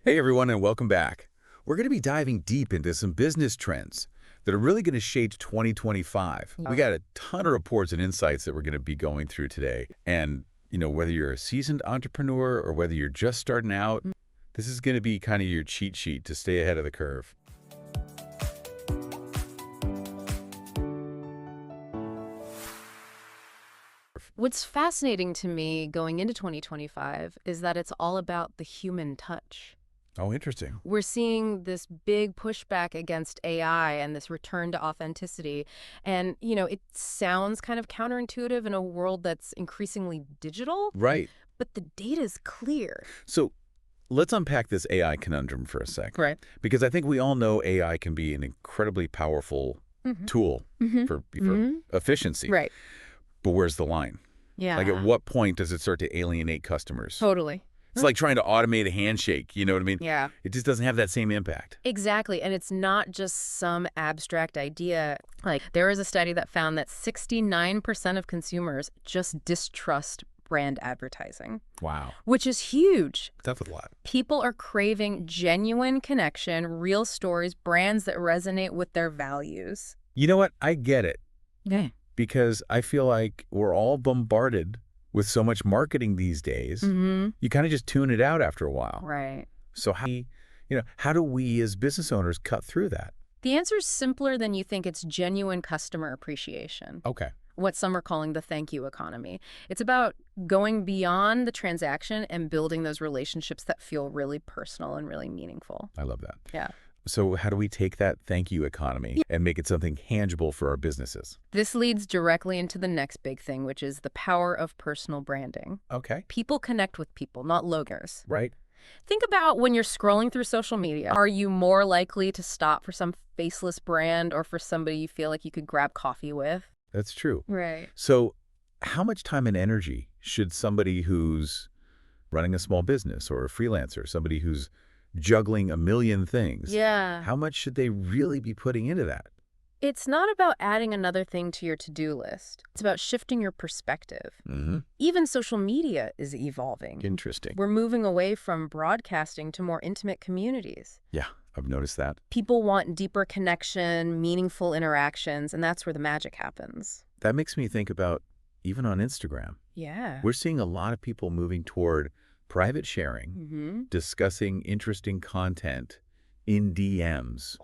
Hey everyone, and welcome back. We're going to be diving deep into some business trends that are really going to shape 2025. We got a ton of reports and insights that we're going to be going through today. And, whether you're a seasoned entrepreneur or whether you're just starting out, this is going to be kind of your cheat sheet to stay ahead of the curve. What's fascinating to me going into 2025 is that it's all about the human touch. Oh, interesting. We're seeing this big pushback against AI and this return to authenticity. And, it sounds kind of counterintuitive in a world that's increasingly digital, Right. but the data's clear. So let's unpack this AI conundrum for a sec. Right. Because I think we all know AI can be an incredibly powerful tool for efficiency. Right. But where's the line? Yeah. Like, at what point does it start to alienate customers? Totally. It's like trying to automate a handshake, you know what I mean? Yeah. It just doesn't have that same impact. Exactly. And it's not just some abstract idea. Like, there was a study that found that 69% of consumers just distrust brand advertising, Wow. which is huge. That's a lot. People are craving genuine connection, real stories, brands that resonate with their values. You know what? I get it. Yeah. Because I feel like we're all bombarded with so much marketing these days. You kind of just tune it out after a while. Right. So how do we as business owners cut through that? The answer is simpler than you think. It's genuine customer appreciation. Okay. What some are calling the thank you economy. It's about going beyond the transaction and building those relationships that feel really personal and really meaningful. I love that. Yeah. So how do we take that thank you economy and make it something tangible for our businesses? This leads directly into the next big thing, which is the power of personal branding. Okay. People connect with people, not logos. Right. Think about when you're scrolling through social media. Are you more likely to stop for some faceless brand or for somebody you feel like you could grab coffee with? That's true. Right. So how much time and energy should somebody who's running a small business or a freelancer, somebody who's juggling a million things, Yeah. how much should they really be putting into that? It's not about adding another thing to your to-do list. It's about shifting your perspective. Even social media is evolving. Interesting. We're moving away from broadcasting to more intimate communities. Yeah, I've noticed that. People want deeper connection, meaningful interactions, and that's where the magic happens. That makes me think about even on Instagram. Yeah. We're seeing a lot of people moving toward private sharing, discussing interesting content in DMs,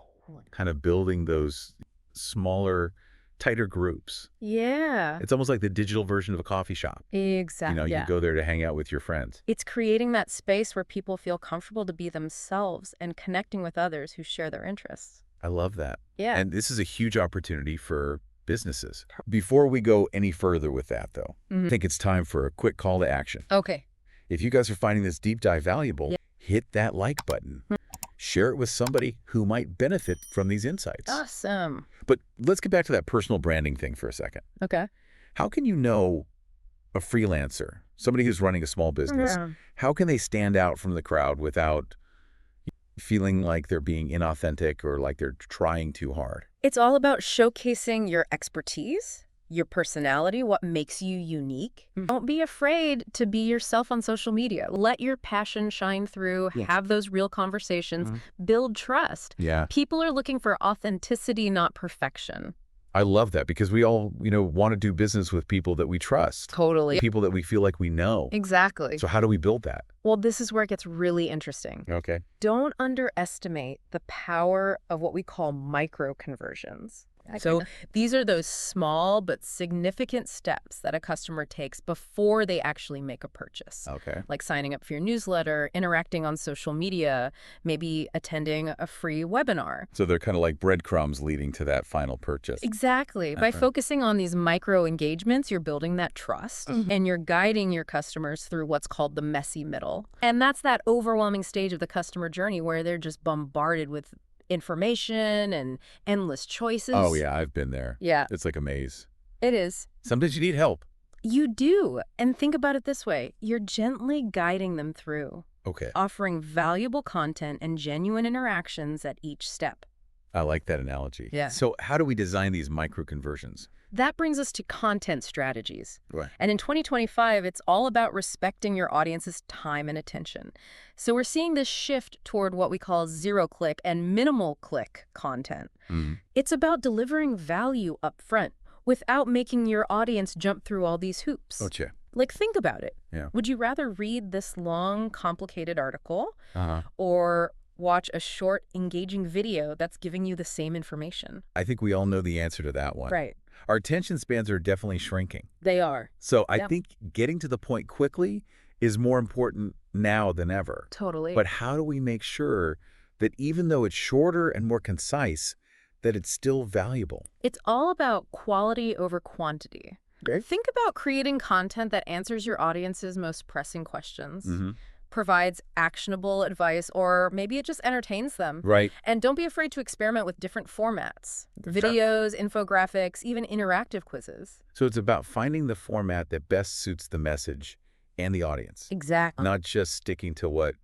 kind of building those smaller, tighter groups. Yeah. It's almost like the digital version of a coffee shop. Exactly. You go there to hang out with your friends. It's creating that space where people feel comfortable to be themselves and connecting with others who share their interests. I love that. Yeah. And this is a huge opportunity for businesses. Before we go any further with that, though, I think it's time for a quick call to action. Okay. If you guys are finding this deep dive valuable, hit that like button. Share it with somebody who might benefit from these insights. Awesome. But let's get back to that personal branding thing for a second. Okay. How can you know a freelancer, somebody who's running a small business, how can they stand out from the crowd without feeling like they're being inauthentic or like they're trying too hard? It's all about showcasing your expertise, your personality, what makes you unique. Don't be afraid to be yourself on social media. Let your passion shine through, have those real conversations, build trust. Yeah. People are looking for authenticity, not perfection. I love that because we all, want to do business with people that we trust. Totally. People that we feel like we know. Exactly. So how do we build that? Well, this is where it gets really interesting. Okay. Don't underestimate the power of what we call micro conversions. So these are those small but significant steps that a customer takes before they actually make a purchase. Okay. Like signing up for your newsletter, interacting on social media, maybe attending a free webinar. So they're kind of like breadcrumbs leading to that final purchase. Exactly. By focusing on these micro engagements, you're building that trust and you're guiding your customers through what's called the messy middle. And that's that overwhelming stage of the customer journey where they're just bombarded with information and endless choices. Oh, yeah, I've been there. Yeah. It's like a maze. It is. Sometimes you need help. You do. And think about it this way. You're gently guiding them through. Okay. Offering valuable content and genuine interactions at each step. I like that analogy. Yeah. So how do we design these micro conversions That brings us to content strategies. Right. And in 2025, it's all about respecting your audience's time and attention. So we're seeing this shift toward what we call zero-click and minimal-click content. It's about delivering value up front without making your audience jump through all these hoops. Gotcha. Like, think about it. Yeah. Would you rather read this long, complicated article or watch a short, engaging video that's giving you the same information? I think we all know the answer to that one. Right. Our attention spans are definitely shrinking. They are. So I think getting to the point quickly is more important now than ever. Totally. But how do we make sure that even though it's shorter and more concise, that it's still valuable? It's all about quality over quantity. Okay. Think about creating content that answers your audience's most pressing questions, Mm-hmm. provides actionable advice, or maybe it just entertains them. Right. And don't be afraid to experiment with different formats. Videos, infographics, even interactive quizzes. So it's about finding the format that best suits the message and the audience. Exactly. Not just sticking to what,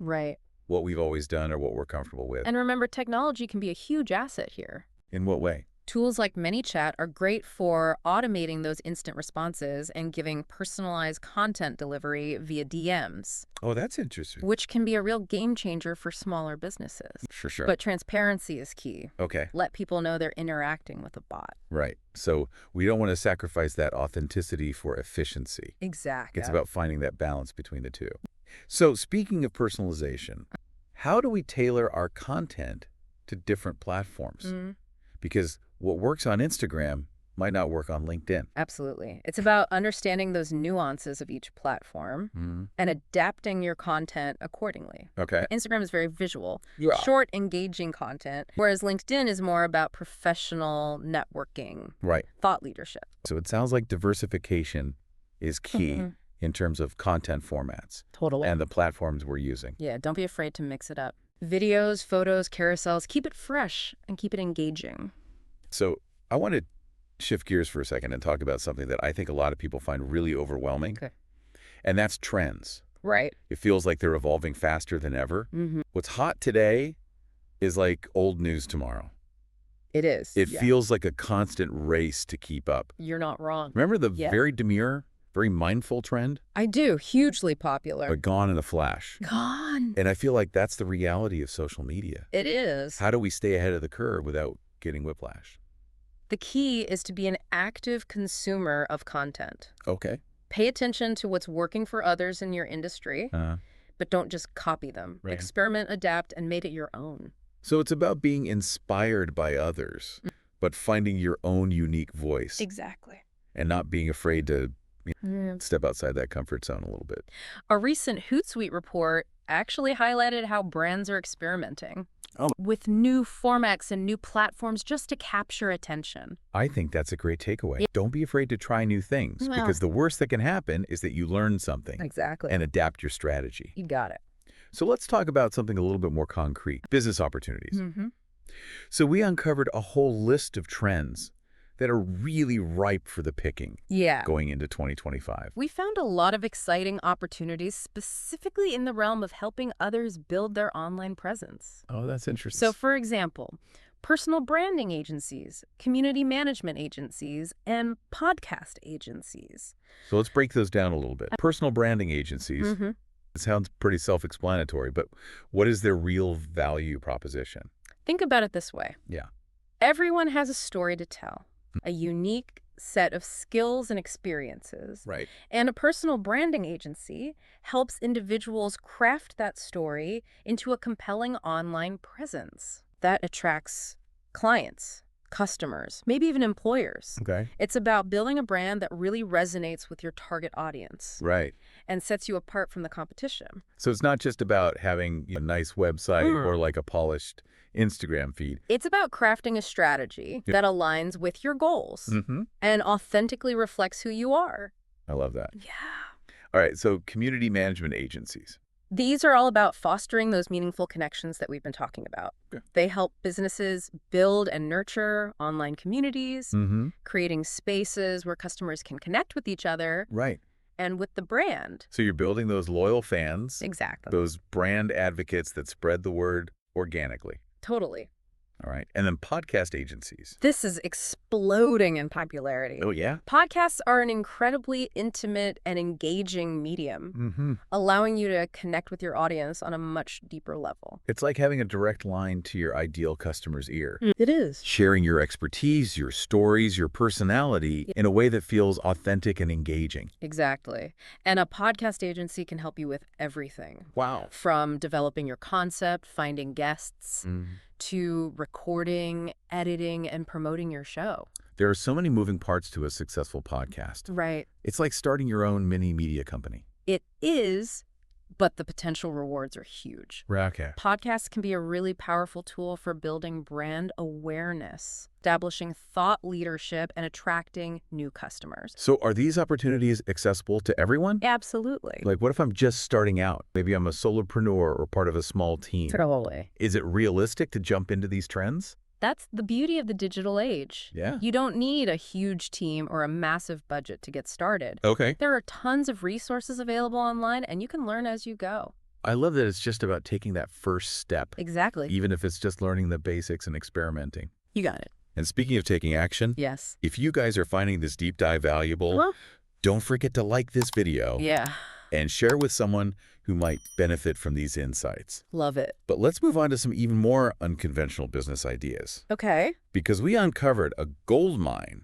Right. what we've always done or what we're comfortable with. And remember, technology can be a huge asset here. In what way? Tools like ManyChat are great for automating those instant responses and giving personalized content delivery via DMs, Oh, that's interesting. which can be a real game changer for smaller businesses. For sure. But transparency is key. Okay. Let people know they're interacting with a bot. Right. So we don't want to sacrifice that authenticity for efficiency. Exactly. It's about finding that balance between the two. So speaking of personalization, how do we tailor our content to different platforms? Because what works on Instagram might not work on LinkedIn. Absolutely. It's about understanding those nuances of each platform and adapting your content accordingly. Okay. Instagram is very visual, Yeah. short, engaging content, whereas LinkedIn is more about professional networking, Right. thought leadership. So it sounds like diversification is key in terms of content formats Totally. and the platforms we're using. Yeah, don't be afraid to mix it up. Videos, photos, carousels, keep it fresh and keep it engaging. So I want to shift gears for a second and talk about something that I think a lot of people find really overwhelming, and that's trends. Right. It feels like they're evolving faster than ever. What's hot today is like old news tomorrow. It is. It feels like a constant race to keep up. You're not wrong. Remember the very demure, very mindful trend? I do. Hugely popular. But gone in a flash. Gone. And I feel like that's the reality of social media. It is. How do we stay ahead of the curve without getting whiplash? The key is to be an active consumer of content. Okay. Pay attention to what's working for others in your industry, but don't just copy them. Right. Experiment, adapt, and make it your own. So it's about being inspired by others, but finding your own unique voice Exactly. and not being afraid to step outside that comfort zone a little bit. A recent Hootsuite report actually highlighted how brands are experimenting with new formats and new platforms just to capture attention. I think that's a great takeaway. Don't be afraid to try new things because the worst that can happen is that you learn something Exactly. and adapt your strategy. You got it. So let's talk about something a little bit more concrete, business opportunities. So we uncovered a whole list of trends that are really ripe for the picking going into 2025. We found a lot of exciting opportunities specifically in the realm of helping others build their online presence. Oh, that's interesting. So, for example, personal branding agencies, community management agencies, and podcast agencies. So let's break those down a little bit. Personal branding agencies, it sounds pretty self-explanatory, but what is their real value proposition? Think about it this way. Yeah. Everyone has a story to tell, a unique set of skills and experiences. Right. And a personal branding agency helps individuals craft that story into a compelling online presence that attracts clients, customers, maybe even employers. Okay. It's about building a brand that really resonates with your target audience Right. and sets you apart from the competition. So it's not just about having a nice website or like a polished Instagram feed. It's about crafting a strategy that aligns with your goals and authentically reflects who you are. I love that. Yeah. All right. So community management agencies. These are all about fostering those meaningful connections that we've been talking about. Okay. They help businesses build and nurture online communities, creating spaces where customers can connect with each other Right. and with the brand. So you're building those loyal fans, Exactly. those brand advocates that spread the word organically. Totally. All right. And then podcast agencies. This is exploding in popularity. Oh, yeah? Podcasts are an incredibly intimate and engaging medium, allowing you to connect with your audience on a much deeper level. It's like having a direct line to your ideal customer's ear. It is. Sharing your expertise, your stories, your personality in a way that feels authentic and engaging. Exactly. And a podcast agency can help you with everything. Wow. From developing your concept, finding guests, to recording, editing, and promoting your show. There are so many moving parts to a successful podcast. Right. It's like starting your own mini media company. It is, but the potential rewards are huge. Okay. Podcasts can be a really powerful tool for building brand awareness, establishing thought leadership, and attracting new customers. So are these opportunities accessible to everyone? Absolutely. Like, what if I'm just starting out? Maybe I'm a solopreneur or part of a small team. Totally. Is it realistic to jump into these trends? That's the beauty of the digital age. Yeah. You don't need a huge team or a massive budget to get started. Okay. There are tons of resources available online, and you can learn as you go. I love that it's just about taking that first step. Exactly. Even if it's just learning the basics and experimenting. You got it. And speaking of taking action, Yes. if you guys are finding this deep dive valuable, don't forget to like this video and share with someone who might benefit from these insights. Love it. But let's move on to some even more unconventional business ideas. Okay. Because we uncovered a gold mine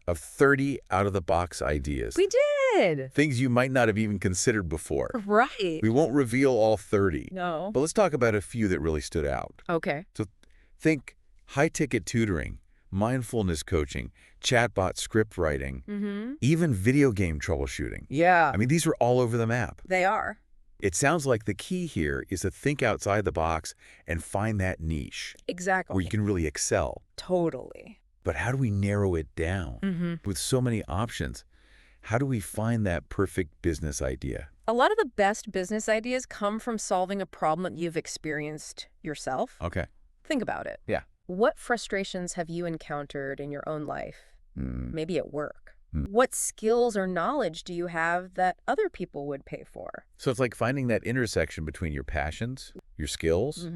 of 30 out-of-the-box ideas. We did. Things you might not have even considered before. Right. We won't reveal all 30. No. But let's talk about a few that really stood out. Okay. So think high-ticket tutoring, mindfulness coaching, chatbot script writing, even video game troubleshooting. Yeah. I mean, these were all over the map. They are. It sounds like the key here is to think outside the box and find that niche Exactly. where you can really excel. Totally. But how do we narrow it down? With so many options, how do we find that perfect business idea? A lot of the best business ideas come from solving a problem that you've experienced yourself. Okay. Think about it. Yeah. What frustrations have you encountered in your own life? Maybe at work. What skills or knowledge do you have that other people would pay for? So it's like finding that intersection between your passions, your skills,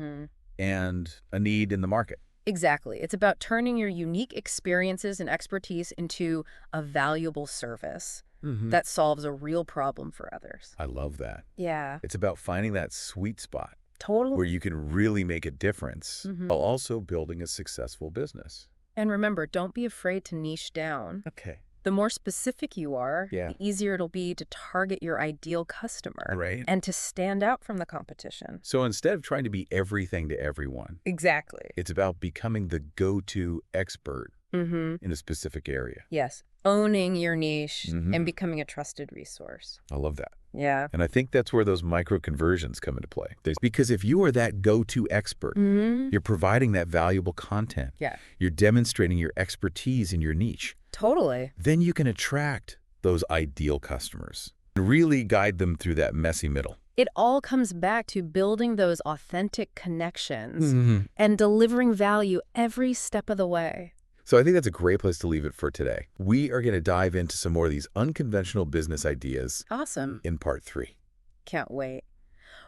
and a need in the market. Exactly. It's about turning your unique experiences and expertise into a valuable service that solves a real problem for others. I love that. Yeah. It's about finding that sweet spot Totally. where you can really make a difference while also building a successful business. And remember, don't be afraid to niche down. Okay. The more specific you are, Yeah. the easier it'll be to target your ideal customer Right. and to stand out from the competition. So instead of trying to be everything to everyone, Exactly. it's about becoming the go-to expert in a specific area. Yes. Owning your niche and becoming a trusted resource. I love that. Yeah. And I think that's where those micro conversions come into play. Because if you are that go-to expert, you're providing that valuable content. Yeah. You're demonstrating your expertise in your niche. Totally. Then you can attract those ideal customers and really guide them through that messy middle. It all comes back to building those authentic connections and delivering value every step of the way. So I think that's a great place to leave it for today. We are going to dive into some more of these unconventional business ideas Awesome. in part 3. Can't wait.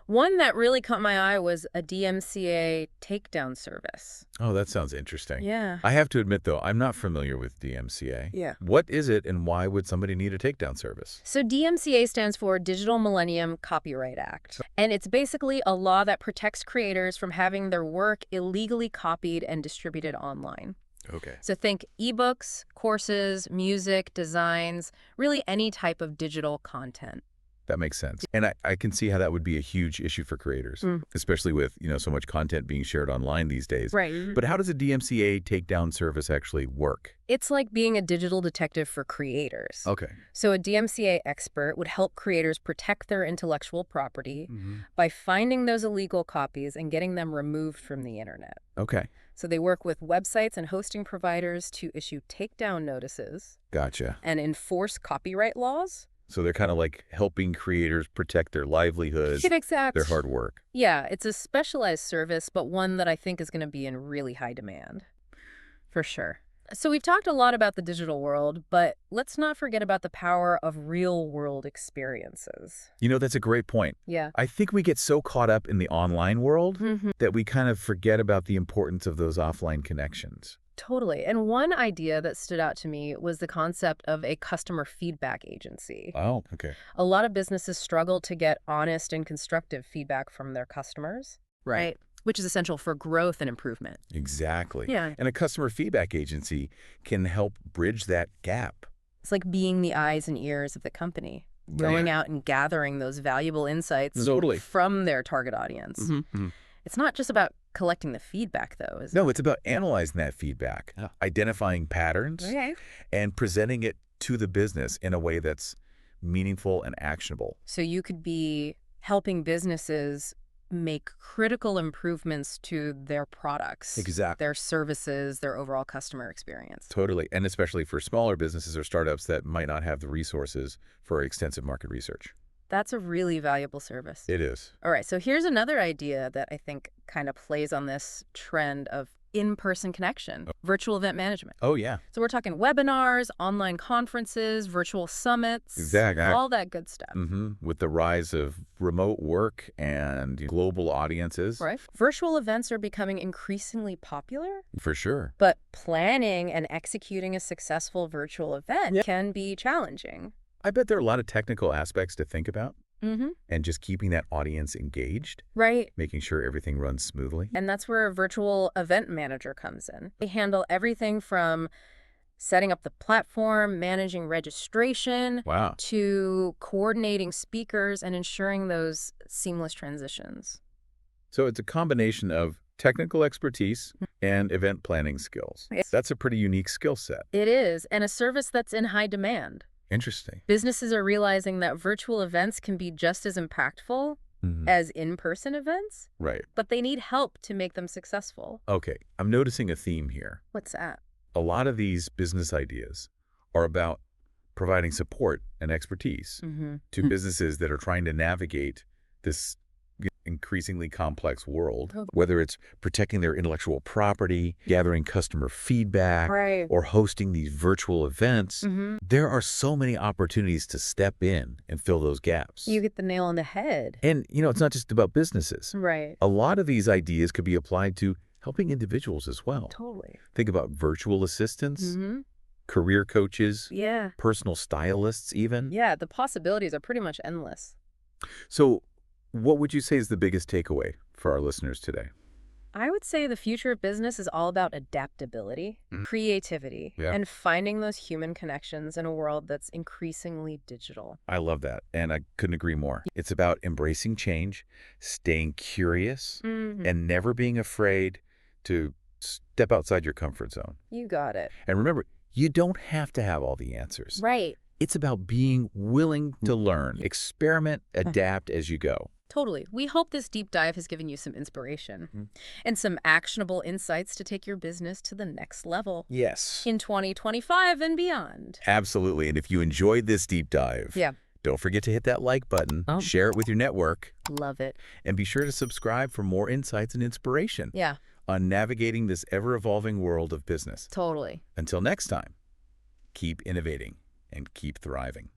One that really caught my eye was a DMCA takedown service. Oh, that sounds interesting. Yeah. I have to admit, though, I'm not familiar with DMCA. Yeah. What is it and why would somebody need a takedown service? So DMCA stands for Digital Millennium Copyright Act. And it's basically a law that protects creators from having their work illegally copied and distributed online. Okay. So think ebooks, courses, music, designs, really any type of digital content. That makes sense. And I can see how that would be a huge issue for creators, especially with, so much content being shared online these days. Right. But how does a DMCA takedown service actually work? It's like being a digital detective for creators. Okay. So a DMCA expert would help creators protect their intellectual property by finding those illegal copies and getting them removed from the internet. Okay. So they work with websites and hosting providers to issue takedown notices Gotcha. and enforce copyright laws. So they're kind of like helping creators protect their livelihoods, Exactly. their hard work. Yeah, it's a specialized service, but one that I think is going to be in really high demand. For sure. So we've talked a lot about the digital world, but let's not forget about the power of real-world experiences. That's a great point. Yeah. I think we get so caught up in the online world Mm-hmm. that we kind of forget about the importance of those offline connections. Totally. And one idea that stood out to me was the concept of a customer feedback agency. Oh, okay. A lot of businesses struggle to get honest and constructive feedback from their customers, right? Which is essential for growth and improvement. Exactly. Yeah. And a customer feedback agency can help bridge that gap. It's like being the eyes and ears of the company, going out and gathering those valuable insights Totally. from their target audience. Mm-hmm. It's not just about collecting the feedback, though, is it? No, it's about analyzing that feedback, identifying patterns, and presenting it to the business in a way that's meaningful and actionable. So you could be helping businesses make critical improvements to their products, Exactly. their services, their overall customer experience. Totally. And especially for smaller businesses or startups that might not have the resources for extensive market research. That's a really valuable service. It is. All right, so here's another idea that I think kind of plays on this trend of in-person connection, virtual event management. Oh, yeah. So we're talking webinars, online conferences, virtual summits, Exactly. all that good stuff. With the rise of remote work and global audiences. Right. Virtual events are becoming increasingly popular, For sure. but planning and executing a successful virtual event can be challenging. I bet there are a lot of technical aspects to think about. Mm-hmm. And just keeping that audience engaged, Right. making sure everything runs smoothly. And that's where a virtual event manager comes in. They handle everything from setting up the platform, managing registration, Wow. to coordinating speakers and ensuring those seamless transitions. So it's a combination of technical expertise and event planning skills. That's a pretty unique skill set. It is, and a service that's in high demand. Interesting. Businesses are realizing that virtual events can be just as impactful as in-person events, Right. but they need help to make them successful. Okay. I'm noticing a theme here. What's that? A lot of these business ideas are about providing support and expertise to businesses that are trying to navigate this increasingly complex world, whether it's protecting their intellectual property, gathering customer feedback, or hosting these virtual events. There are so many opportunities to step in and fill those gaps. You get the nail on the head. And, it's not just about businesses. Right. A lot of these ideas could be applied to helping individuals as well. Totally. Think about virtual assistants, career coaches, Yeah. personal stylists even. Yeah, the possibilities are pretty much endless. So what would you say is the biggest takeaway for our listeners today? I would say the future of business is all about adaptability, creativity, and finding those human connections in a world that's increasingly digital. I love that, and I couldn't agree more. It's about embracing change, staying curious, and never being afraid to step outside your comfort zone. You got it. And remember, you don't have to have all the answers. Right. It's about being willing to learn, experiment, adapt as you go. Totally. We hope this deep dive has given you some inspiration and some actionable insights to take your business to the next level. Yes. In 2025 and beyond. Absolutely. And if you enjoyed this deep dive, don't forget to hit that like button, share it with your network. Love it. And be sure to subscribe for more insights and inspiration on navigating this ever-evolving world of business. Totally. Until next time, keep innovating and keep thriving.